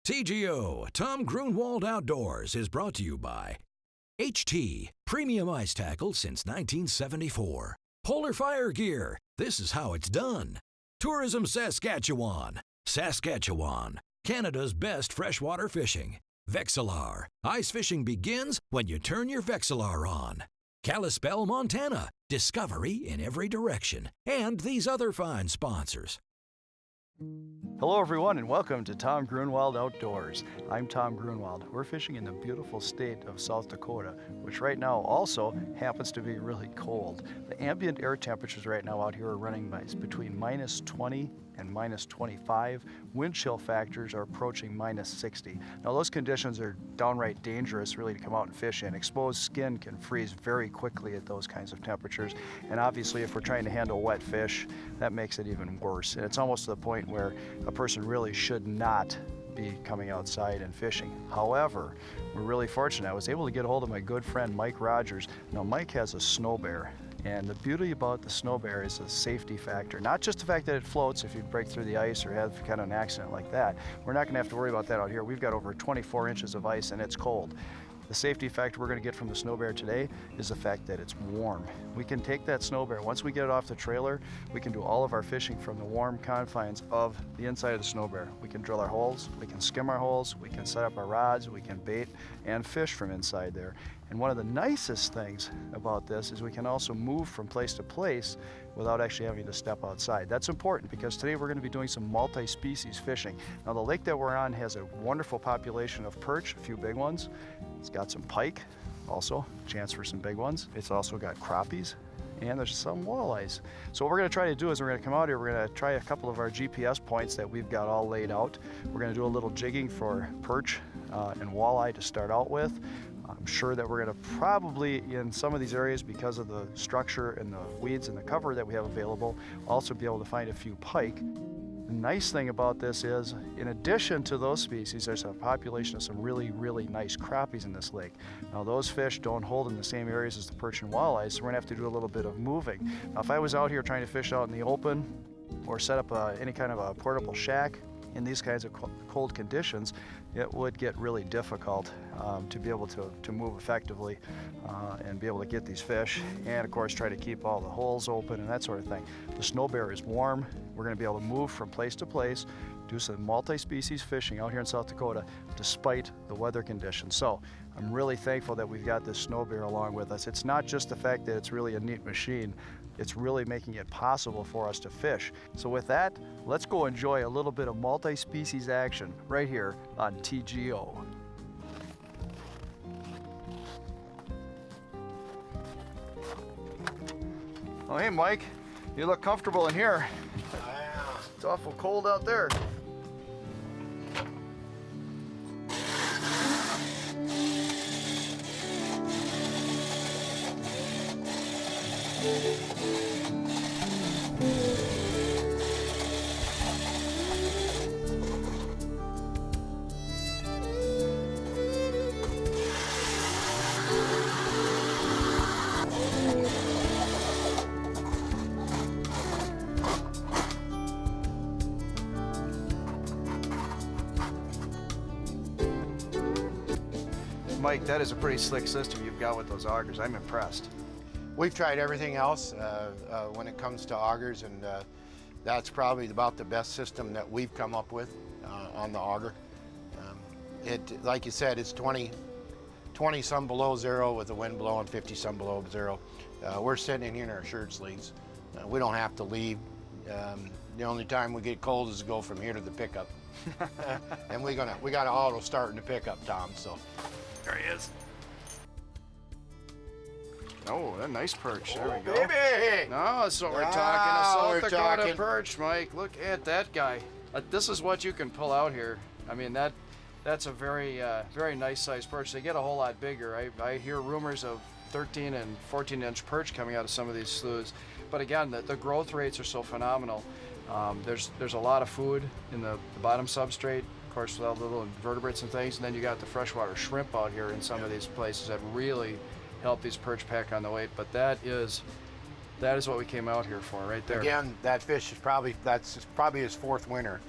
TGO, Tom Gruenwald Outdoors, is brought to you by HT, premium ice tackle since 1974. Polar Fire Gear, this is how it's done. Tourism Saskatchewan, Canada's best freshwater fishing. Vexilar, ice fishing begins when you turn your Vexilar on. Kalispell, Montana, discovery in every direction. And these other fine sponsors. Hello everyone and welcome to Tom Gruenwald Outdoors. I'm Tom Gruenwald. We're fishing in the beautiful state of South Dakota, which right now also happens to be really cold. The ambient air temperatures right now out here are running between minus 20 and minus 25. Wind chill factors are approaching minus 60. Now those conditions are downright dangerous really to come out and fish in. Exposed skin can freeze very quickly at those kinds of temperatures. And obviously if we're trying to handle wet fish, that makes it even worse. And it's almost to the point where a person really should not be coming outside and fishing. However, we're really fortunate. I was able to get a hold of my good friend Mike Rogers. Now Mike has a snow bear. And the beauty about the snow bear is a safety factor. Not just the fact that it floats if you break through the ice or have kind of an accident like that. We're not gonna have to worry about that out here. We've got over 24 inches of ice and it's cold. The safety factor we're gonna get from the snow bear today is the fact that it's warm. We can take that snow bear, once we get it off the trailer, we can do all of our fishing from the warm confines of the inside of the snow bear. We can drill our holes, we can skim our holes, we can set up our rods, we can bait and fish from inside there. And one of the nicest things about this is we can also move from place to place without actually having to step outside. That's important because today we're going to be doing some multi-species fishing. Now the lake that we're on has a wonderful population of perch, a few big ones. It's got some pike, also a chance for some big ones. It's also got crappies and there's some walleyes. So what we're going to try to do is we're going to come out here, we're going to try a couple of our GPS points that we've got all laid out. We're going to do a little jigging for perch and walleye to start out with. I'm sure that we're going to probably, in some of these areas, because of the structure and the weeds and the cover that we have available, also be able to find a few pike. The nice thing about this is, in addition to those species, there's a population of some really, really nice crappies in this lake. Now those fish don't hold in the same areas as the perch and walleyes, so we're going to have to do a little bit of moving. Now if I was out here trying to fish out in the open, or set up any kind of a portable shack in these kinds of cold conditions, it would get really difficult to be able to move effectively and be able to get these fish, and of course try to keep all the holes open and that sort of thing. The snow bear is warm. We're going to be able to move from place to place, do some multi-species fishing out here in South Dakota despite the weather conditions. So I'm really thankful that we've got this snow bear along with us. It's not just the fact that it's really a neat machine, it's really making it possible for us to fish. So with that, let's go enjoy a little bit of multi-species action right here on TGO. Oh, hey Mike, you look comfortable in here. It's awful cold out there. Mike, that is a pretty slick system you've got with those augers. I'm impressed. We've tried everything else when it comes to augers, and that's probably about the best system that we've come up with on the auger. Like you said, it's 20 some below zero with the wind blowing 50 some below zero. We're sitting in here in our shirt sleeves. We don't have to leave. The only time we get cold is to go from here to the pickup. And we got an auto start in the pickup, Tom, so. There he is. Oh, a nice perch. There we go. Baby! No, that's what we're talking. A South Dakota perch, Mike. Look at that guy. This is what you can pull out here. I mean, that's a very nice sized perch. They get a whole lot bigger. I hear rumors of 13 and 14-inch perch coming out of some of these sloughs. But again, the growth rates are so phenomenal. There's a lot of food in the bottom substrate. Of course, with all the little invertebrates and things, and then you got the freshwater shrimp out here in some of these places that really help these perch pack on the weight. But that is what we came out here for, right there. Again, that fish is probably his fourth winter.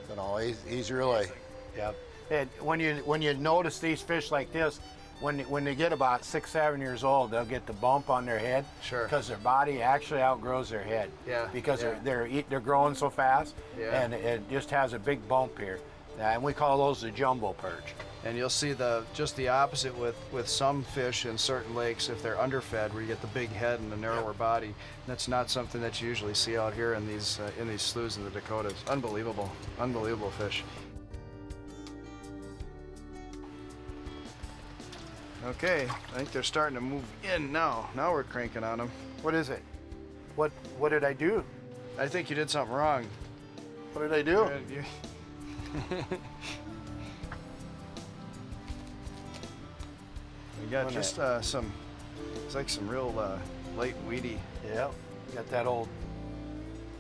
You know, he's really Yep. And when you notice these fish like this, when they get about 6, 7 years old, they'll get the bump on their head. Sure. Because their body actually outgrows their head. Yeah. Because yeah. they're growing so fast. Yeah. And it just has a big bump here. And we call those the jumbo perch. And you'll see just the opposite with some fish in certain lakes if they're underfed, where you get the big head and the narrower body. That's not something that you usually see out here in these sloughs in the Dakotas. Unbelievable, unbelievable fish. Okay, I think they're starting to move in now. Now we're cranking on them. What is it? What did I do? I think you did something wrong. What did I do? We got just it's like some real light weedy. Yeah, got that old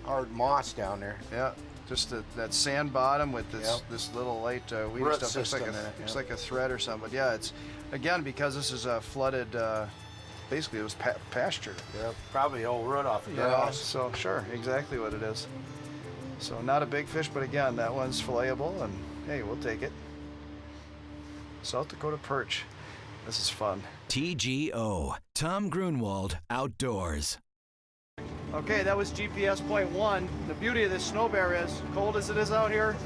hard moss down there. Yeah, just that sand bottom with this little light weedy Root stuff. Looks like a thread or something. But yeah, it's again because this is a flooded. Basically, it was pasture. Yeah, probably old root off of grass. Yeah, so sure, exactly what it is. So not a big fish, but again, that one's filleable, and hey, we'll take it. South Dakota perch. This is fun. TGO, Tom Gruenwald Outdoors. Okay, that was GPS point 1. The beauty of this snow bear is, cold as it is out here,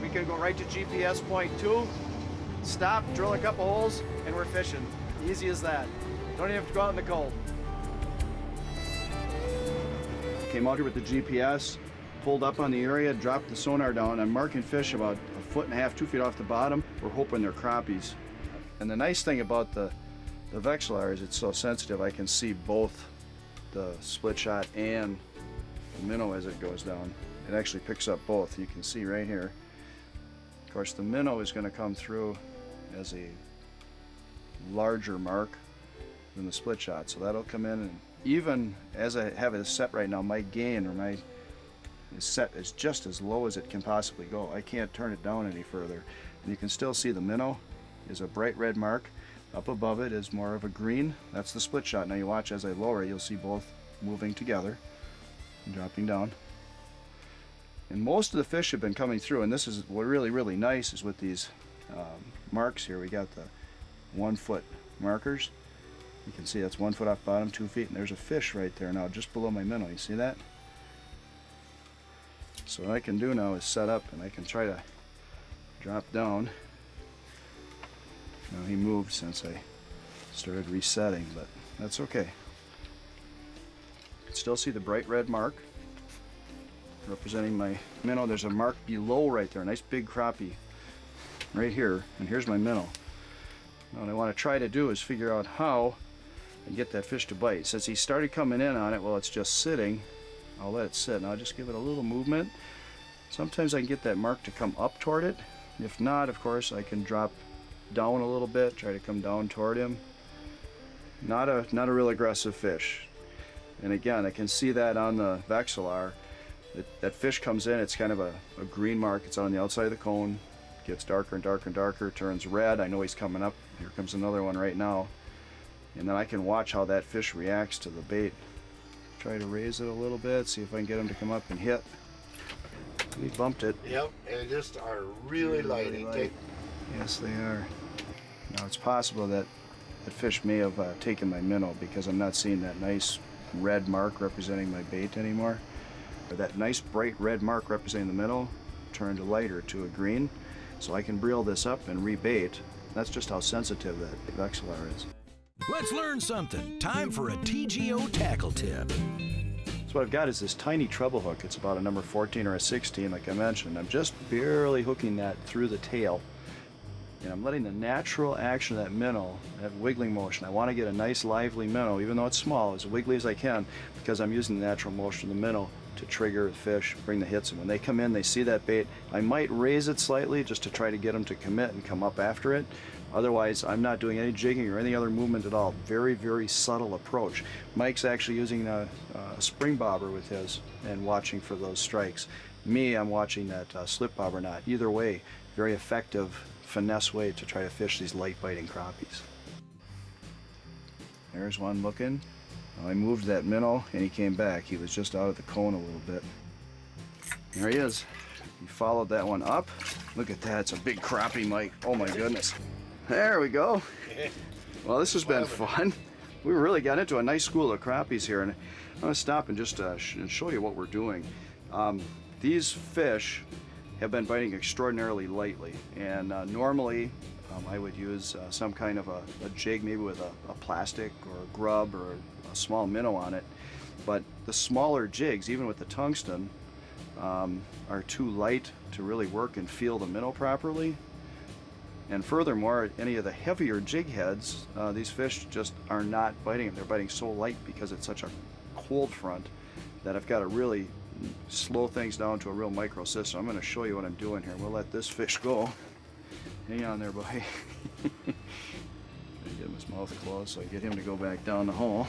we can go right to GPS point 2, stop, drill a couple holes, and we're fishing. Easy as that. Don't even have to go out in the cold. Came out here with the GPS, pulled up on the area, dropped the sonar down. I'm marking fish about 1.5 feet, 2 feet off the bottom. We're hoping they're crappies. And the nice thing about the Vexilar is it's so sensitive. I can see both the split shot and the minnow as it goes down. It actually picks up both. You can see right here. Of course, the minnow is going to come through as a larger mark than the split shot, so that'll come in. And even as I have it set right now, my gain or my set is just as low as it can possibly go. I can't turn it down any further. And you can still see the minnow is a bright red mark. Up above it is more of a green. That's the split shot. Now you watch as I lower it, you'll see both moving together and dropping down. And most of the fish have been coming through, and this is what really nice is with these marks here. We got the 1 foot markers. You can see that's 1 foot off bottom, 2 feet, and there's a fish right there now just below my minnow. You see that? So what I can do now is set up and I can try to drop down. Now he moved since I started resetting, but that's okay. You can still see the bright red mark representing my minnow. There's a mark below right there, a nice big crappie right here, and here's my minnow. Now what I want to try to do is figure out how I get that fish to bite. Since he started coming in on it while it's just sitting, I'll let it sit and I'll just give it a little movement. Sometimes I can get that mark to come up toward it. If not, of course, I can drop down a little bit, try to come down toward him. Not a real aggressive fish. And again, I can see that on the Vexilar. That fish comes in, it's kind of a green mark. It's on the outside of the cone. Gets darker and darker and darker, turns red. I know he's coming up. Here comes another one right now. And then I can watch how that fish reacts to the bait. Try to raise it a little bit, see if I can get him to come up and hit. We bumped it. Yep, they just are really light. Yes, they are. Now it's possible that the fish may have taken my minnow because I'm not seeing that nice red mark representing my bait anymore. But that nice bright red mark representing the minnow turned lighter to a green, so I can reel this up and rebait. That's just how sensitive that Vexilar is. Let's learn something. Time for a TGO tackle tip. So what I've got is this tiny treble hook. It's about a number 14 or a 16, like I mentioned. I'm just barely hooking that through the tail. And I'm letting the natural action of that minnow, that wiggling motion. I want to get a nice lively minnow, even though it's small, as wiggly as I can, because I'm using the natural motion of the minnow to trigger the fish, bring the hits. And when they come in, they see that bait. I might raise it slightly just to try to get them to commit and come up after it. Otherwise, I'm not doing any jigging or any other movement at all. Very subtle approach. Mike's actually using a spring bobber with his and watching for those strikes. Me, I'm watching that slip bobber knot. Either way, very effective finesse way to try to fish these light biting crappies. There's one looking. I moved that minnow and he came back. He was just out of the cone a little bit. There he is. He followed that one up. Look at that, it's a big crappie, Mike. Oh my goodness. There we go. Well, this has been fun. We really got into a nice school of crappies here, and I'm going to stop and just show you what we're doing. These fish have been biting extraordinarily lightly, and normally I would use some kind of a jig, maybe with a plastic or a grub or a small minnow on it. But the smaller jigs, even with the tungsten, are too light to really work and feel the minnow properly. And furthermore, any of the heavier jig heads, these fish just are not biting them. They're biting so light because it's such a cold front that I've got to really slow things down to a real micro system. I'm going to show you what I'm doing here. We'll let this fish go. Hang on there, boy. Get him his mouth closed so I get him to go back down the hole.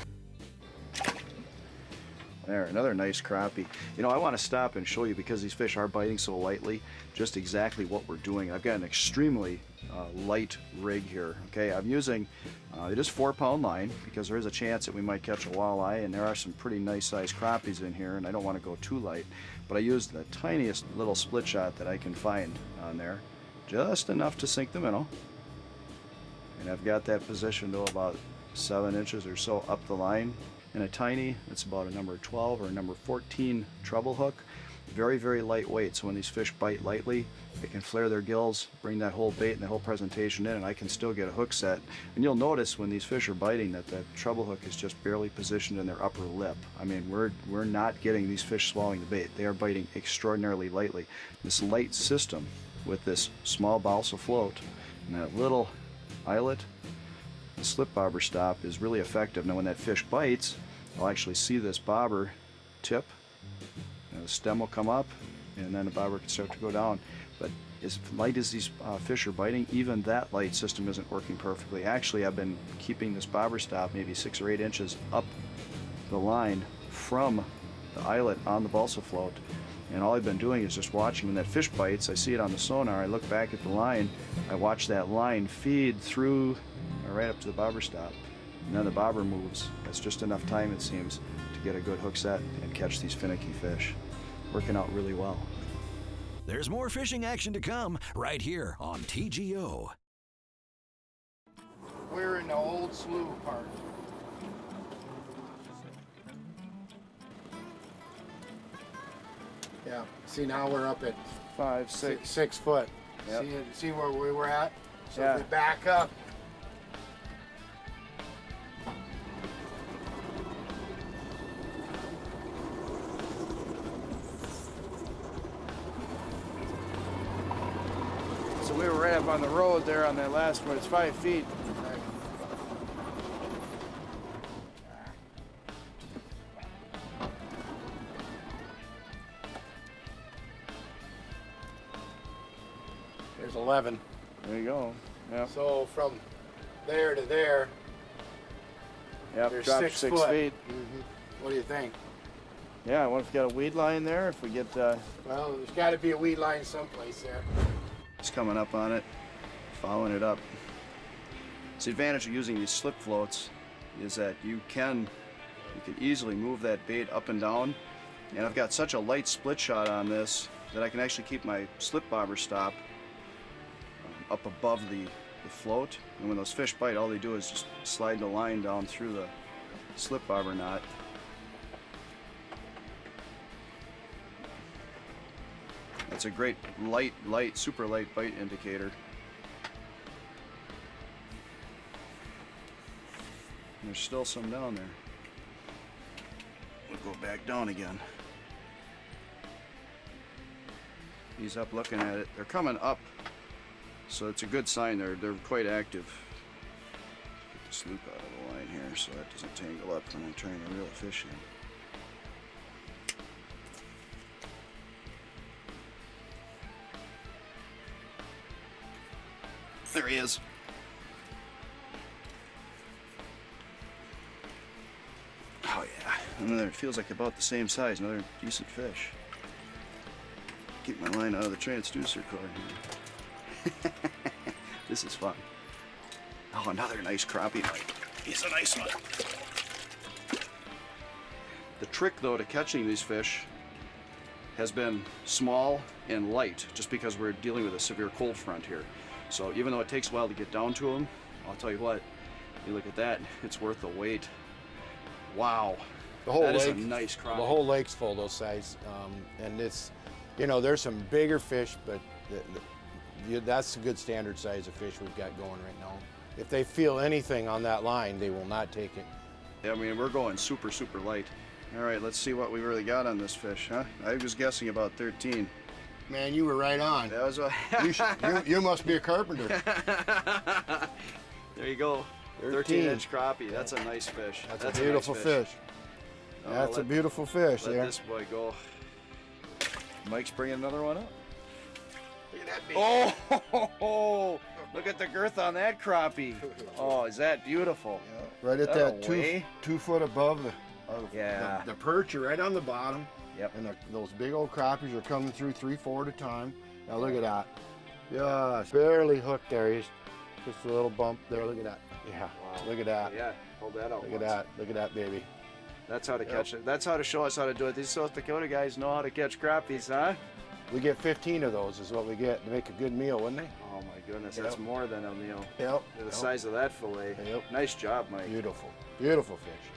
There, another nice crappie. You know, I want to stop and show you, because these fish are biting so lightly, just exactly what we're doing. I've got an extremely light rig here. Okay, I'm using it is 4-pound line, because there is a chance that we might catch a walleye, and there are some pretty nice sized crappies in here, and I don't want to go too light. But I used the tiniest little split shot that I can find on there, just enough to sink the minnow. And I've got that positioned to about 7 inches or so up the line. And a tiny, it's about a number 12 or a number 14 treble hook. Very, very lightweight, so when these fish bite lightly, they can flare their gills, bring that whole bait and the whole presentation in, and I can still get a hook set. And you'll notice when these fish are biting that that treble hook is just barely positioned in their upper lip. I mean, we're not getting these fish swallowing the bait. They are biting extraordinarily lightly. This light system with this small balsa float and that little eyelet, the slip bobber stop, is really effective. Now when that fish bites, I'll actually see this bobber tip, and the stem will come up, and then the bobber can start to go down. But as light as these fish are biting, even that light system isn't working perfectly. Actually, I've been keeping this bobber stop maybe 6 or 8 inches up the line from the eyelet on the balsa float, and all I've been doing is just watching. When that fish bites, I see it on the sonar, I look back at the line, I watch that line feed through right up to the bobber stop, and then the bobber moves. That's just enough time, it seems, to get a good hook set and catch these finicky fish. Working out really well. There's more fishing action to come right here on TGO. We're in the old slough part. Yeah, see, now we're up at 5, 6. 6 foot. Yep. See where we were at? So Yeah. if we back up, So we were right up on the road there on that last one. It's 5 feet. there's 11. There you go. Yeah. So from there to there, Yep. there's Dropped 6 6 foot. feet. What do you think? Yeah. I wonder if we got a weed line there. If we get Well, there's got to be a weed line someplace there. it's coming up on it, following it up. So the advantage of using these slip floats is that you can easily move that bait up and down. And I've got such a light split shot on this that I can actually keep my slip bobber stop up above the float. And when those fish bite, all they do is just slide the line down through the slip bobber knot. That's a great light, super light bite indicator. And there's still some down there. We'll go back down again. He's up looking at it. They're coming up, so it's a good sign. They're quite active. Get the sloop out of the line here so that doesn't tangle up when I'm trying to reel a fish in. There he is. Oh yeah, another, it feels like about the same size, another decent fish. Keep my line out of the transducer cord here. This is fun. Oh, another nice crappie bite. He's a nice one. The trick though to catching these fish has been small and light, just because we're dealing with a severe cold front here. So even though it takes a while to get down to them, I'll tell you what, you look at that, it's worth the wait. Wow. The whole that lake, is a nice crappie. The whole lake's full of those size, and it's, you know, there's some bigger fish, but that's a good standard size of fish we've got going right now. If they feel anything on that line, they will not take it. Yeah, I mean, we're going super, super light. All right, let's see what we really got on this fish, huh? I was guessing about 13. Man, you were right on. That was a you must be a carpenter. There you go. 13-inch crappie. That's a nice fish. That's a beautiful fish. That's a beautiful fish let there. This boy go. Mike's bringing another one up. Look at that baby. Oh, look at the girth on that crappie. Oh, is that beautiful? Yeah, right at that 2 foot above the perch, you're right on the bottom. Yep. And those big old crappies are coming through 3, 4 at a time. Now look at that. Yeah, barely hooked there. He's just a little bump there. Look at that. Yeah. Wow. Look at that. Yeah. Hold that out. Look at that. Look at that, baby. That's how to catch it. That's how to show us how to do it. These South Dakota guys know how to catch crappies, huh? We get 15 of those is what we get to make a good meal, wouldn't they? Oh my goodness, that's more than a meal. Yep. The size of that fillet. Yep. Nice job, Mike. Beautiful. Beautiful fish.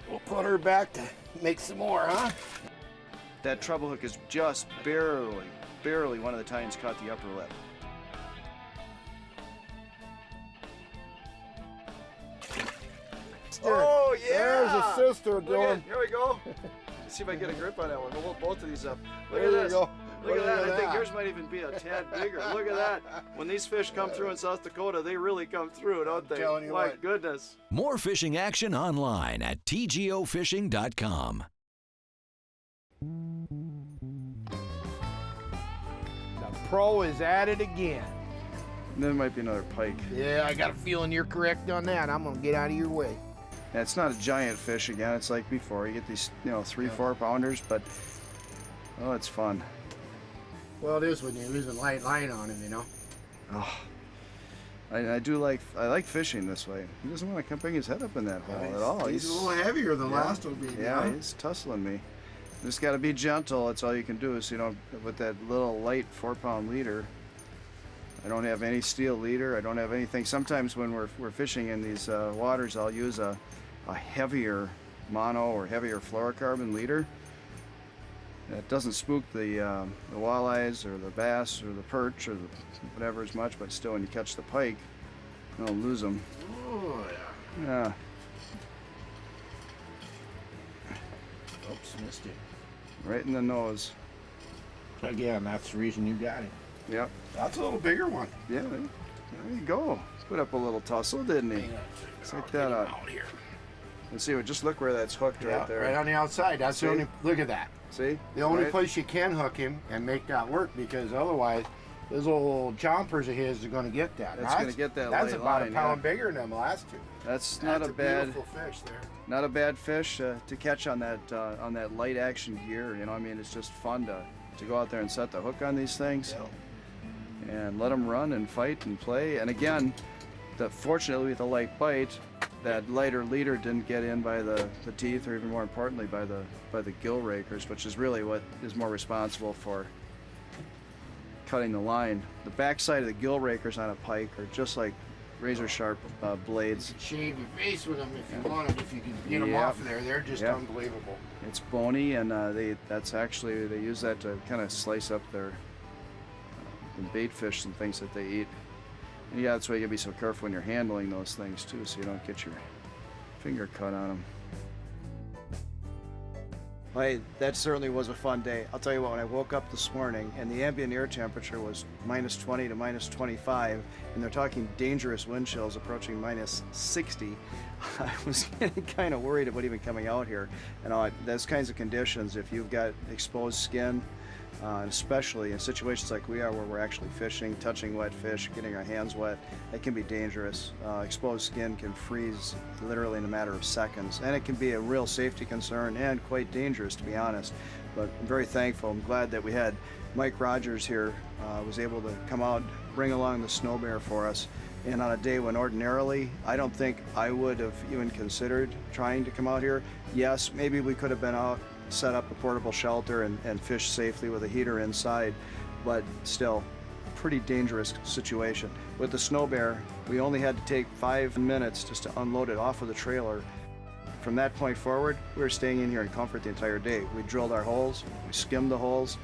We'll put her back to make some more, huh? That treble hook is just barely one of the tines caught the upper lip. Oh yeah! There's a sister going. Here we go. Let's see if I get a grip on that one. We'll hold both of these up. Look There at you this. go. Look at that. I think yours might even be a tad bigger. Look at that. When these fish come through in South Dakota, they really come through, don't they? Telling you My what. goodness. More fishing action online at tgofishing.com. The pro is at it again. There might be another pike. Yeah, I got a feeling you're correct on that. I'm gonna get out of your way. Yeah, it's not a giant fish again. It's like before. You get these, 3-4 pounders, but oh, it's fun. Well, it is when you're losing light line on him, Oh, I like fishing this way. He doesn't want to come bring his head up in that hole at all. He's a little heavier than the last one, baby. Yeah, he's tussling me. Just got to be gentle. That's all you can do. So with that little light 4-pound leader. I don't have any steel leader. I don't have anything. Sometimes when we're fishing in these waters, I'll use a heavier mono or heavier fluorocarbon leader. It doesn't spook the walleyes or the bass or the perch or whatever as much, but still when you catch the pike, you don't lose them. Oh, yeah. Yeah. Oops, missed it. Right in the nose. Again, that's the reason you got it. Yep. That's a little bigger one. Yeah, there you go. Put up a little tussle, didn't he? Check that out. Let's see, just look where that's hooked right there. Right on the outside. That's the only, look at that. See? The only place you can hook him and make that work, because otherwise those little chompers of his are going to get that. That's going to get that That's light about line, a pound bigger than them last two. That's not a bad beautiful fish there. Not a bad fish to catch on that light action gear. I mean, it's just fun to go out there and set the hook on these things. And let them run and fight and play. And again, fortunately with the light bite, that lighter leader didn't get in by the teeth, or even more importantly by the gill rakers, which is really what is more responsible for cutting the line. The backside of the gill rakers on a pike are just like razor sharp blades. You can shave your face with them if you want them. If you can get them off of there, they're just unbelievable. It's bony, and they use that to kind of slice up their bait fish and things that they eat. And yeah, that's why you gotta be so careful when you're handling those things too, so you don't get your finger cut on them. Hey, that certainly was a fun day. I'll tell you what, when I woke up this morning and the ambient air temperature was -20 to -25, and they're talking dangerous wind chills approaching -60, I was getting kind of worried about even coming out here. And those kinds of conditions, if you've got exposed skin, especially in situations like we are where we're actually fishing, touching wet fish, getting our hands wet, it can be dangerous. Exposed skin can freeze literally in a matter of seconds, and it can be a real safety concern and quite dangerous, to be honest. But I'm very thankful. I'm glad that we had Mike Rogers here, was able to come out, bring along the snow bear for us. And on a day when ordinarily I don't think I would have even considered trying to come out here. Yes, maybe we could have been out set up a portable shelter and fish safely with a heater inside, but still, pretty dangerous situation. With the snow bear, we only had to take 5 minutes just to unload it off of the trailer. From that point forward, we were staying in here in comfort the entire day. We drilled our holes, we skimmed the holes,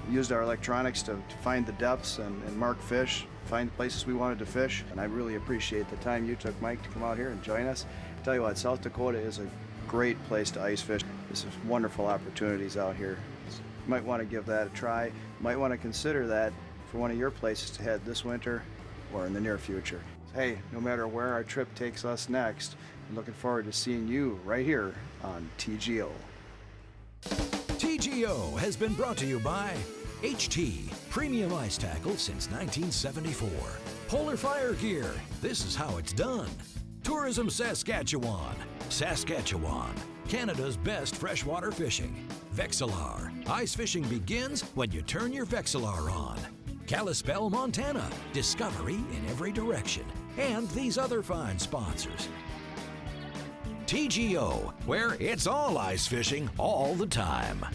used our electronics to find the depths and mark fish, find places we wanted to fish. And I really appreciate the time you took, Mike, to come out here and join us. I tell you what, South Dakota is a great place to ice fish. There's wonderful opportunities out here. You might want to give that a try. You might want to consider that for one of your places to head this winter or in the near future. Hey, no matter where our trip takes us next, I'm looking forward to seeing you right here on TGO. TGO has been brought to you by HT, premium ice tackle since 1974. Polar Fire Gear, this is how it's done. Tourism Saskatchewan, Saskatchewan, Canada's best freshwater fishing. Vexilar, ice fishing begins when you turn your Vexilar on. Kalispell, Montana, discovery in every direction. And these other fine sponsors. TGO, where it's all ice fishing all the time.